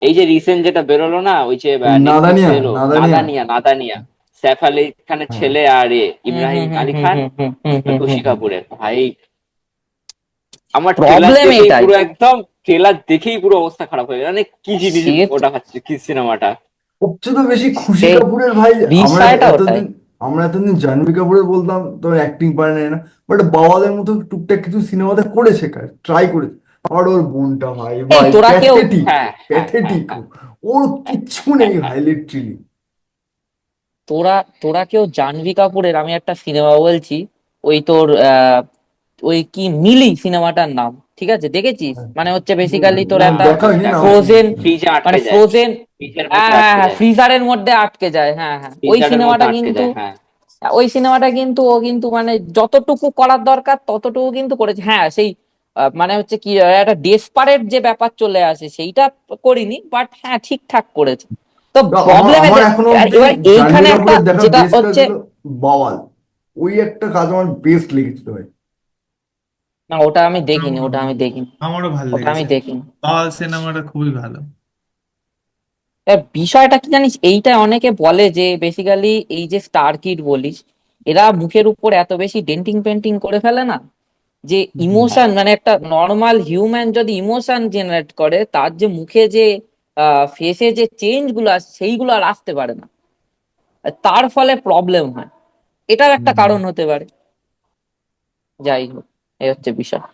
এই যে রিসেন্ট যেটা বেরোলো না, ওই যে ওই নেটফ্লিক্সে নাদানিয়া, এলো, নাদানিয়া। নাদানিয়া, নাদানিয়া, সैफ আলি খানের হ্যাঁ। ছেলে আর হুম ইব্রাহিম হুম হুম আলী হুম খান হুম হুম হুম আর হুম হুম শশী হুম হুম। কাপুরের ভাই, আমার ট্রেলার প্রবলেম দেখেই এটাই। পুরো একদম, ট্রেলার দেখেই পুরো অবস্থা খারাপ হয়ে গেল, মানে কি জিনিস সে ওটা হচ্ছে, কি সিনেমাটা। সবচেয়ে তো বেশি খুশি সেই কাপুরের ভাই। আমরা বিষয়টা ওটাই। এতদিন আমরা এতদিন জাহ্নবী কাপুরের বলতাম তো অ্যাক্টিং পারে না, বাট বাওয়ালের মতো টুকটাক কিছু সিনেমাতে করেছে, ট্রাই করেছে। আর ওর বোনটা ভাই এই ভাই তোরা কেউ প্যাথেটিক, হ্যাঁ, হ্যাঁ, হ্যাঁ, প্যাথেটিক। হ্যাঁ, ওর হ্যাঁ, কিচ্ছু হ্যাঁ, নেই হ্যাঁ। ভাই, লিটারেলি। তোরা তোরা কেউ জাহ্নবী কাপুরের, আমি একটা সিনেমা বলছি, ওই তোর ওই কি মিলি সিনেমাটার নাম, ঠিক আছে দেখেছিস? মানে হচ্ছে বেসিক্যালি তোর না, একটা দেখা হয়নি, দেখো, নাম ফ্রোজেন, শুনছি। ফ্রিজে মানে আটকে যায়, ফ্রোজেন, ফ্রিজের হ্যাঁ মধ্যে হ্যাঁ আটকে হ্যাঁ, যায়, ফ্রিজারের মধ্যে আটকে যায়, হ্যাঁ হ্যাঁ, ওই ফ্রিজারের মধ্যে সিনেমাটা আটকে কিন্তু, যায়, হ্যাঁ। ওই সিনেমাটা কিন্তু ও কিন্তু মানে যতটুকু করার দরকার ততটুকু কিন্তু করেছে, হ্যাঁ সেই মানে হচ্ছে কি একটা ডেসপারেট যে ব্যাপার চলে আসে সেইটা করিনি, বাট হ্যাঁ ঠিকঠাক করেছে। তো তো আমার প্রবলেমে, আমার এখনো আর অব্দি এবার জাহ্নবী এইখানে একটা কাপুরের দেখা যেটা বেস্ট কাজ হচ্ছে, হলো বাওয়াল। ওই একটা কাজ আমার বেস্ট লেগেছিল ভাই। না ওটা আমি ওটাও দেখিনি, ওটা আমি দেখিনি, আমারও ভাল ওটা আমি লেগেছে। দেখিনি। পাল সিনেমাটা খুবই ভালো। এবার বিষয়টা কি জানিস, এইটা অনেকে বলে যে বেসিক্যালি এই যে স্টার কিড বলিস, এরা মুখের উপর এত বেশি ডেন্টিং পেন্টিং করে ফেলে না, যে হুম। ইমোশন মানে একটা নর্মাল হিউম্যান যদি ইমোশন জেনারেট করে, তার যে মুখে যে ফেসে যে চেঞ্জ গুলো আসে সেইগুলো আর আসতে পারে না, আর তার ফলে প্রবলেম হয়। এটাও একটা হুম। কারণ হতে পারে। যাই হোক, এই হচ্ছে বিষয়।